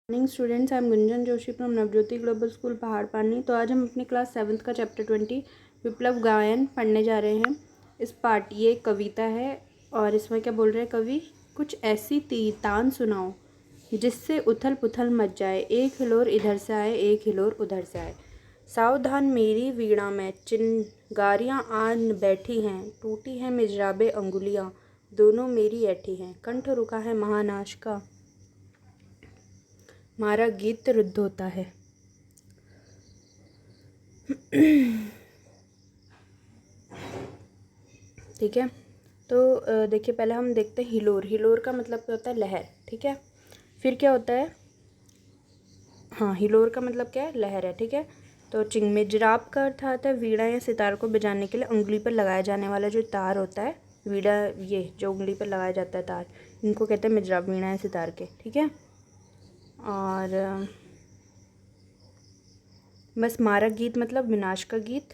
Morning students, I am Gunjan Joshi from Navjyoti global school पहाड़ पानी। तो आज हम अपनी क्लास 7th का चैप्टर 20 विप्लव गायन पढ़ने जा रहे हैं। इस पार्ट ये एक कविता है और इसमें क्या बोल रहे हैं कवि, कुछ ऐसी तान सुनाओ जिससे उथल पुथल मच जाए, एक हिलोर इधर से आए एक हिलोर उधर से आए। सावधान मेरी वीणा में चिंगारियाँ आन बैठी हैं, टूटी हैं मिजराबे अंगुलियाँ, दोनों मेरी ऐठी हैं। कंठ रुका है महानाश का, मारा गीत रुद्ध होता है। ठीक है, तो देखिए पहले हम देखते हैं हिलोर। हिलोर का मतलब क्या होता है? लहर। ठीक है, फिर क्या होता है? हाँ, हिलोर का मतलब क्या है? लहर है। ठीक है, तो मिजराब का अर्थ आता है वीणा या सितार को बजाने के लिए उंगली पर लगाया जाने वाला जो तार होता है। वीणा, ये जो उंगली पर लगाया जाता है तार, इनको कहते हैं मिजराब, वीणा या सितार के। ठीक है, और बस मारक गीत मतलब विनाश का गीत,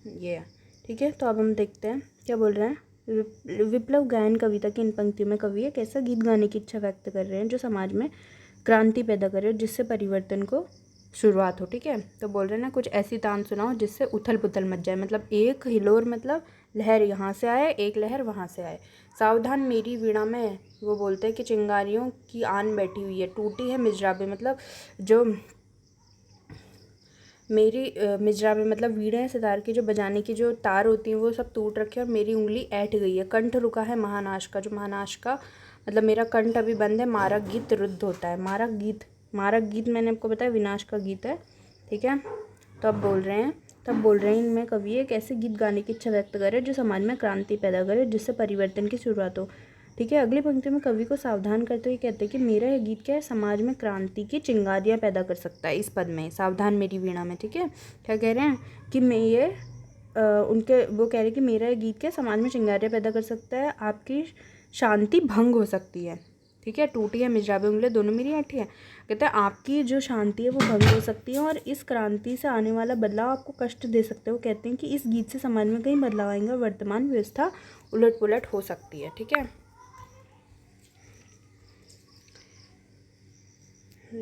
ये है। ठीक है, तो अब हम देखते हैं क्या बोल रहे हैं। विप्लव गायन कविता की इन पंक्तियों में कवि एक ऐसा गीत गाने की इच्छा व्यक्त कर रहे हैं जो समाज में क्रांति पैदा करे, जिससे परिवर्तन को शुरुआत हो। ठीक है, तो बोल रहे हैं ना, कुछ ऐसी तान सुनाओ जिससे उथल पुथल मच जाए, मतलब एक हिलोर मतलब लहर यहाँ से आए, एक लहर वहाँ से आए। सावधान मेरी वीणा में, वो बोलते हैं कि चिंगारियों की आन बैठी हुई है, टूटी है मिजराबे मतलब जो मेरी मिजराबे मतलब वीणा सितार की जो बजाने की जो तार होती हैं वो सब टूट रखे और मेरी उंगली ऐंठ गई है। कंठ रुका है महानाश का, जो महानाश का मतलब मेरा कंठ अभी बंद है। मारक गीत रुद्ध होता है। मारक गीत मैंने आपको बताया विनाश का गीत है। ठीक है, तो अब बोल रहे हैं इनमें कवि एक ऐसे गीत गाने की इच्छा व्यक्त करे जो समाज में क्रांति पैदा करे, जिससे परिवर्तन की शुरुआत हो। ठीक है, अगली पंक्ति में कवि को सावधान करते हुए कहते हैं कि मेरा यह गीत क्या है, समाज में क्रांति की चिंगारियाँ पैदा कर सकता है। इस पद में सावधान मेरी वीणा में, ठीक है, क्या कह रहे हैं कि मैं ये वो कह रहे हैं कि मेरा यह गीत क्या समाज में चिंगारियाँ पैदा कर सकता है, आपकी शांति भंग हो सकती है। ठीक है, टूटी है मिजराबे उंगली, दोनों मेरी ऐठी है। कहते हैं आपकी जो शांति है वो भंग हो सकती है और इस क्रांति से आने वाला बदलाव आपको कष्ट दे सकते हैं। वो कहते हैं कि इस गीत से समाज में कई बदलाव आएंगे और वर्तमान व्यवस्था उलट पुलट हो सकती है। ठीक है,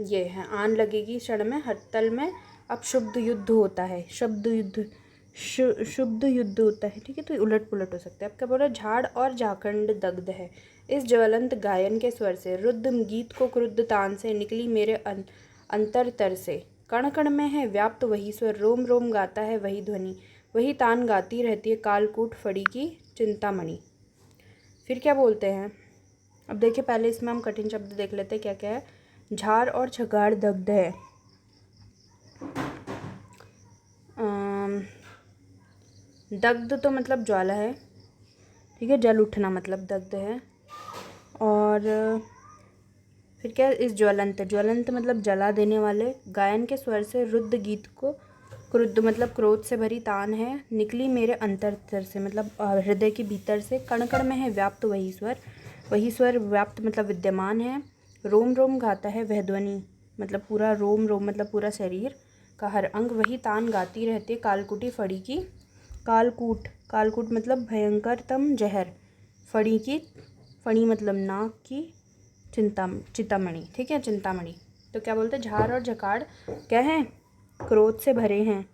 ये है आन लगेगी क्षण में हत्तल में, अब शुद्ध युद्ध होता है। शुद्ध युद्ध होता है। ठीक है, तो उलट पुलट हो सकता है। अब क्या बोल रहा है? झाड़ और झाखंड दग्ध है इस ज्वलंत गायन के स्वर से, रुद्ध गीत को क्रुद्ध तान से निकली मेरे अंतरतर से। कण कण में है व्याप्त वही स्वर, रोम रोम गाता है वही ध्वनि, वही तान गाती रहती है कालकूट फड़ी की चिंतामणि। फिर क्या बोलते हैं? अब देखिए पहले इसमें हम कठिन शब्द देख लेते हैं क्या क्या है। झाड़ और झगाड़ दग्ध है, दग्ध तो मतलब ज्वाला है। ठीक है, जल उठना मतलब दग्ध है। और फिर क्या, इस ज्वलंत मतलब जला देने वाले गायन के स्वर से, रुद्ध गीत को क्रुद्ध मतलब क्रोध से भरी तान है, निकली मेरे अंतरतर से मतलब हृदय के भीतर से। कण कण में है व्याप्त वही स्वर व्याप्त मतलब विद्यमान है। रोम रोम गाता है वह ध्वनि, मतलब पूरा रोम रोम मतलब पूरा शरीर का हर अंग, वही तान गाती रहती है कालकूटी फड़ी की। कालकूट मतलब भयंकरतम जहर, फड़ी मतलब नाक की, चिंतामणि। ठीक है, चिंतामणि। तो क्या बोलते हैं? झाड़ और झकाड़ क्या है? क्रोध से भरे हैं।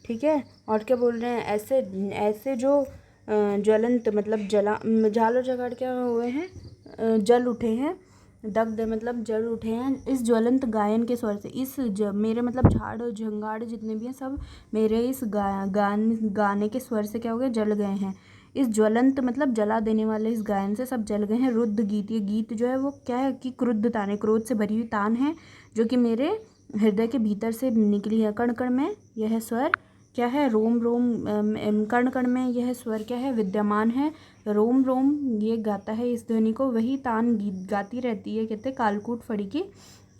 ठीक है, और क्या बोल रहे हैं? ऐसे जो ज्वलंत मतलब झाल और झकाड़ क्या हुए हैं? जल उठे हैं। दग्ध मतलब जल उठे हैं इस ज्वलंत गायन के स्वर से। मेरे मतलब झाड़ और झंगाड़ जितने भी हैं सब मेरे इस गाने के स्वर से क्या हो गए? जल गए हैं। इस ज्वलंत मतलब जला देने वाले इस गायन से सब जल गए हैं। रुद्ध गीत, ये गीत जो है वो क्या है कि क्रुद्ध तान है, क्रोध से भरी हुई तान है जो कि मेरे हृदय के भीतर से निकली है। कण कण में यह स्वर क्या है? रोम रोम, कण कण में यह स्वर क्या है? विद्यमान है। रोम रोम ये गाता है इस ध्वनि को, वही तान गीत गाती रहती है। कहते कालकूट फड़ी की,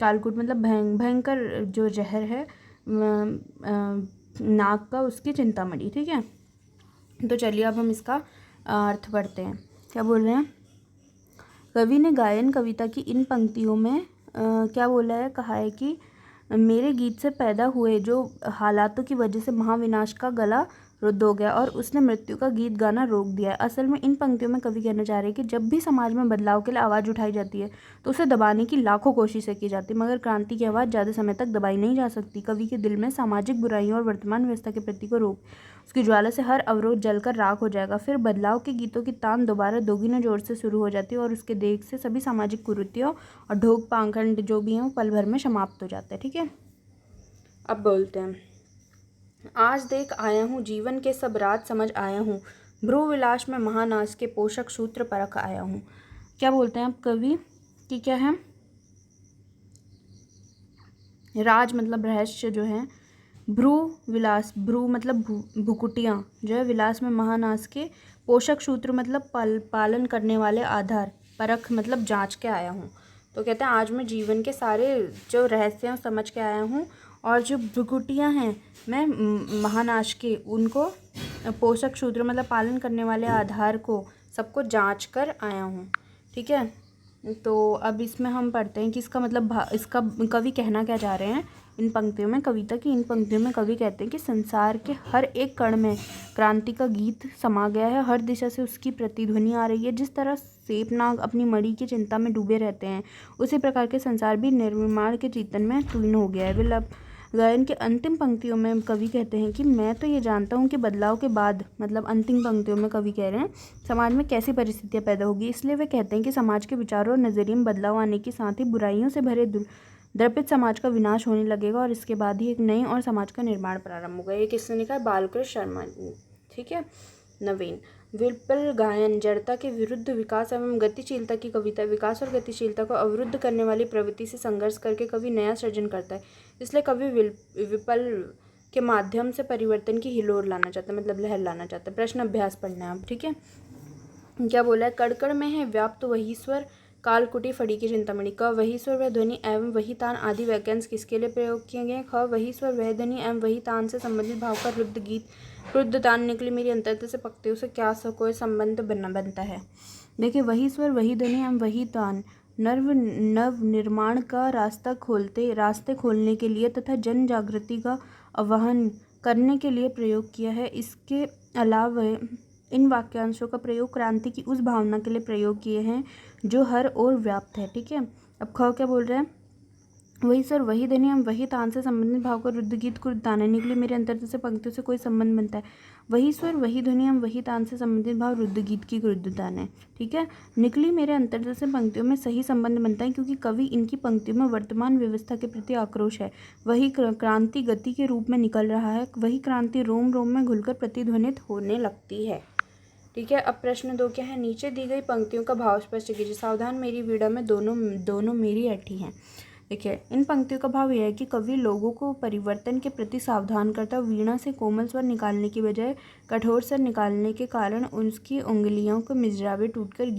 कालकूट मतलब भयंकर जो जहर है नाग का, उसकी चिंतामणि। ठीक है, तो चलिए अब हम इसका अर्थ पढ़ते हैं। क्या बोल रहे हैं? कवि ने गायन कविता की इन पंक्तियों में क्या बोला है? कहा है कि मेरे गीत से पैदा हुए जो हालातों की वजह से महाविनाश का गला रुद्ध हो गया और उसने मृत्यु का गीत गाना रोक दिया है। असल में इन पंक्तियों में कवि कहना चाह रहे हैं कि जब भी समाज में बदलाव के लिए आवाज़ उठाई जाती है तो उसे दबाने की लाखों कोशिशें की जाती है, मगर क्रांति की आवाज़ ज़्यादा समय तक दबाई नहीं जा सकती। कवि के दिल में सामाजिक बुराइयों और वर्तमान व्यवस्था के प्रति को रोक उसकी ज्वाला से हर अवरोध जलकर राख हो जाएगा। फिर बदलाव के गीतों की तान दोबारा दोगुने जोर से शुरू हो जाती है और उसके देख से सभी सामाजिक कुरीतियों और ढोंग पाखंड जो भी हैं वो पल भर में समाप्त हो जाते हैं। ठीक है, अब बोलते हैं, आज देख आया हूँ जीवन के सब राज समझ आया हूँ, भ्रू विलास में महानाश के पोषक सूत्र परख आया हूँ। क्या बोलते हैं अब कवि कि क्या है, राज मतलब रहस्य जो है, भ्रू विलास, भ्रू मतलब भुकुटियाँ जो है, विलास में महानाश के, पोषक सूत्र मतलब पालन करने वाले आधार, परख मतलब जांच के आया हूँ। तो कहते हैं आज मैं जीवन के सारे जो रहस्य हैं समझ के आया हूँ और जो भ्रुकुटियाँ हैं मैं महानाश के उनको पोषक सूत्र मतलब पालन करने वाले आधार को सबको जांच कर आया हूँ। ठीक है, तो अब इसमें हम पढ़ते हैं कि इसका मतलब इसका कवि कहना क्या चाह रहे हैं इन पंक्तियों में, कविता की इन पंक्तियों में कवि कहते हैं कि संसार के हर एक कण में क्रांति का गीत समा गया है, हर दिशा से उसकी प्रतिध्वनि आ रही है। जिस तरह सेपनाग अपनी मणि की चिंता में डूबे रहते हैं, उसी प्रकार के संसार भी निर्विमाण के चेतन में तुल्य हो गया है। विलप गायन के अंतिम पंक्तियों में कवि कहते हैं कि मैं तो ये जानता हूँ कि बदलाव के बाद, मतलब अंतिम पंक्तियों में कवि कह रहे हैं समाज में कैसी परिस्थितियाँ पैदा होगी। इसलिए वे कहते हैं कि समाज के विचारों और नज़रिए में बदलाव आने के साथ ही बुराइयों से भरे द्रपित समाज का विनाश होने लगेगा और इसके बाद ही एक नए और समाज का निर्माण प्रारंभ होगा। ये किसने लिखा है? बालकृष्ण शर्मा। ठीक है, नवीन विप्ल गायन जड़ता के विरुद्ध विकास एवं गतिशीलता की कविता। विकास और गतिशीलता को अवरुद्ध करने वाली प्रवृत्ति से संघर्ष करके कवि नया सृजन करता है। इसलिए कवि विप्ल के माध्यम से परिवर्तन की हिलोर लाना चाहता है, मतलब लहर लाना चाहता है। प्रश्न अभ्यास पढ़ना है आप। ठीक है, क्या बोला है? कड़कड़ में है व्याप्त वही स्वर, कालकुटी फड़ी की चिंतामणि। क वही स्वर वह ध्वनि एवं वही तान आदि वाक्यांश किसके लिए प्रयोग किए गए? ख वही स्वर वह ध्वनि एवं वही तान से संबंधित भाव का रुद्ध गीत। रुद्ध तान निकली मेरी अंतरता से पंक्तियों से क्या कोई संबंध बनता है? देखिए, वही स्वर वही ध्वनि एवं वही तान नव निर्माण का रास्ते खोलने के लिए तथा जन जागृति का आह्वान करने के लिए प्रयोग किया है। इसके अलावा इन वाक्यांशों का प्रयोग क्रांति की उस भावना के लिए प्रयोग किए हैं जो हर ओर व्याप्त है। ठीक है, अब ख क्या बोल रहे हैं? वही स्वर वही ध्वनि हम वही तान से संबंधित भाव का रुद्ध गीत को ताने निकले मेरे अंतरता से पंक्तियों से कोई संबंध बनता है। वही स्वर वही ध्वनि हम वही तान से संबंधित भाव रुद्ध गीत की रुद्ध तान है। ठीक है, निकली मेरे अंतरता से पंक्तियों में सही संबंध बनता है क्योंकि कवि इनकी पंक्तियों में वर्तमान व्यवस्था के प्रति आक्रोश है। वही क्रांति गति के रूप में निकल रहा है, वही क्रांति रोम रोम में घुलकर प्रतिध्वनित होने लगती है। ठीक है, अब प्रश्न 2 क्या है? नीचे दी गई पंक्तियों का भाव स्पष्ट कीजिए। सावधान मेरी वीणा में दोनों मेरी अठी हैं। देखिए, इन पंक्तियों का भाव यह है कि कवि लोगों को परिवर्तन के प्रति सावधान करता है। वीणा से कोमल स्वर निकालने की बजाय कठोर स्वर निकालने के कारण उसकी उंगलियों को मिजरावे टूटकर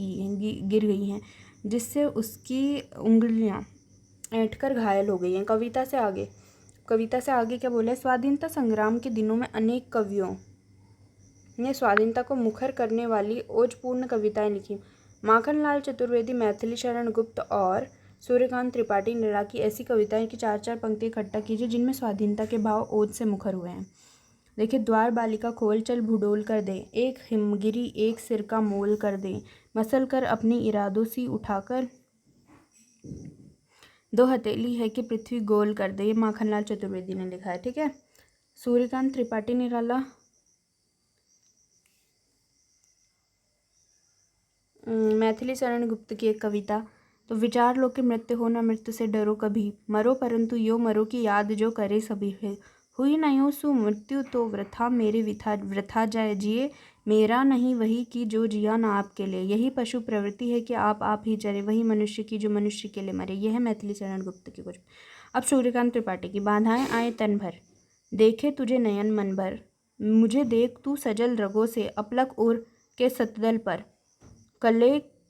गिर गई हैं, जिससे उसकी उंगलियां ऐंठकर घायल हो गई हैं। कविता से आगे क्या बोला है? स्वाधीनता संग्राम के दिनों में अनेक कवियों ने स्वाधीनता को मुखर करने वाली ओजपूर्ण कविताएं लिखी। माखनलाल चतुर्वेदी, मैथिली शरण गुप्त और सूर्यकांत त्रिपाठी निरा की ऐसी कविताएं की 4-4 पंक्ति इकट्ठा कीजिए जिनमें स्वाधीनता के भाव ओज से मुखर हुए हैं। देखिए, द्वार बालिका खोल चल भूडोल कर दे, एक हिमगिरी एक सिर का मोल कर दे, मसल कर अपने इरादों सी उठाकर दो हथेली है कि पृथ्वी गोल कर दे। ये माखनलाल चतुर्वेदी ने लिखा है। ठीक है, सूर्यकांत त्रिपाठी निराला मैथिली शरण गुप्त की एक कविता। तो विचार लो कि मृत्यु हो न मृत्यु से डरो कभी, मरो परंतु यो मरो की याद जो करे सभी है। हुई न यो सु मृत्यु तो वृथा मेरे वृथा जाए जिए, मेरा नहीं वही की जो जिया न आपके लिए। यही पशु प्रवृत्ति है कि आप ही चरे, वही मनुष्य की जो मनुष्य के लिए मरे। यह है मैथिली शरण गुप्त की कुछ। अब सूर्यकांत त्रिपाठी की। बाधाएं आए तन भर, देखे तुझे नयन मन भर, मुझे देख तू सजल रगों से अपलक ओर के सतदल पर,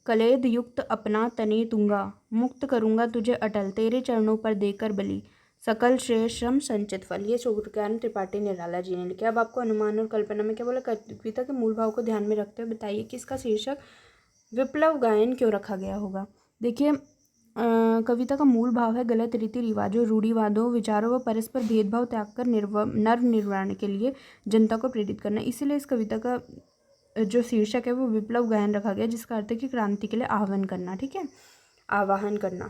कलेद युक्त अपना तने दूंगा, मुक्त करूंगा तुझे अटल, तेरे चरणों पर देकर बलि, सकल श्रेय श्रम संचित फल। ये सूर्यकांत त्रिपाठी निराला जी ने लिखा। अब आपको अनुमान और कल्पना में क्या बोला? कविता के मूल भाव को ध्यान में रखते हुए बताइए कि इसका शीर्षक विप्लव गायन क्यों रखा गया होगा। देखिए, कविता का मूल भाव है गलत रीति रिवाजों, रूढ़िवादों, विचारों व परस्पर भेदभाव त्याग कर नर निर्वाण के लिए जनता को प्रेरित करना। इसीलिए इस कविता का जो शीर्षक है वो विप्लव गहन रखा गया, जिसका अर्थ है कि क्रांति के लिए आह्वान करना। ठीक है, आवाहन करना।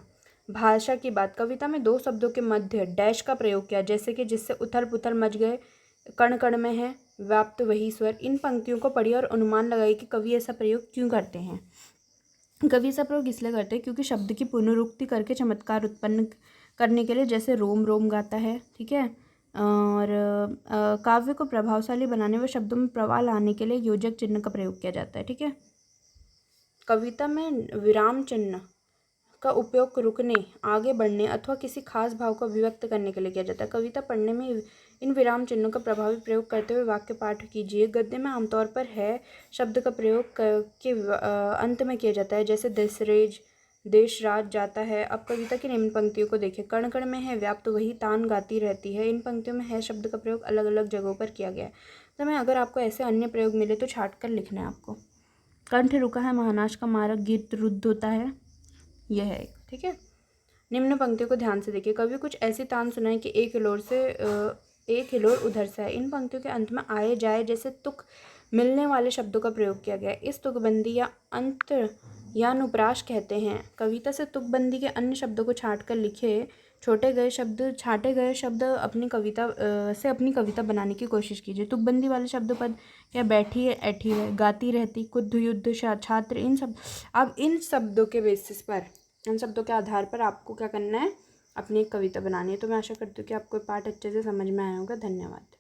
भाषा की बात, कविता में दो शब्दों के मध्य डैश का प्रयोग किया, जैसे कि जिससे उथल पुथल मच गए, कण कण में है व्याप्त वही स्वर। इन पंक्तियों को पढ़िए और अनुमान लगाइए कि कवि ऐसा प्रयोग क्यों करते हैं। कवि ऐसा प्रयोग इसलिए करते हैं क्योंकि शब्द की पुनरुक्ति करके चमत्कार उत्पन्न करने के लिए, जैसे रोम रोम गाता है। ठीक है, और काव्य को प्रभावशाली बनाने व शब्दों में प्रवाह लाने के लिए योजक चिन्ह का प्रयोग किया जाता है। ठीक है, कविता में विराम चिन्ह का उपयोग रुकने, आगे बढ़ने अथवा किसी खास भाव को अभिव्यक्त करने के लिए किया जाता है। कविता पढ़ने में इन विराम चिन्हों का प्रभावी प्रयोग करते हुए वाक्य पाठ कीजिए। गद्य में आमतौर पर है शब्द का प्रयोग के अंत में किया जाता है, जैसे देश राज जाता है। अब कविता की निम्न पंक्तियों को देखिए। कण कण में है व्याप्त वही तान गाती रहती है। इन पंक्तियों में है शब्द का प्रयोग अलग अलग जगहों पर किया गया है। तो मैं अगर आपको ऐसे अन्य प्रयोग मिले तो छाट कर लिखना है आपको। कंठ रुका है महानाश का मारक, गीत रुद्ध होता है, यह है एक। ठीक है, निम्न पंक्तियों को ध्यान से देखिए। कवि कुछ ऐसी तान सुनाए कि एक हिलोर उधर से है। इन पंक्तियों के अंत में आए जाए जैसे तुक मिलने वाले शब्दों का प्रयोग किया गया है। इस तुकबंदी या अंत या अनुप्रास कहते हैं। कविता से तुकबंदी के अन्य शब्दों को छाट कर लिखे छाटे गए शब्द अपनी कविता बनाने की कोशिश कीजिए। तुकबंदी वाले शब्द पद क्या बैठी है, ऐठी है, गाती रहती, कुद्ध, युद्ध, छात्र, इन शब्दों के बेसिस पर, इन शब्दों के आधार पर आपको क्या करना है, अपनी एक कविता बनानी है। तो मैं आशा करती हूँ कि आपको पाठ अच्छे से समझ में आया होगा। धन्यवाद।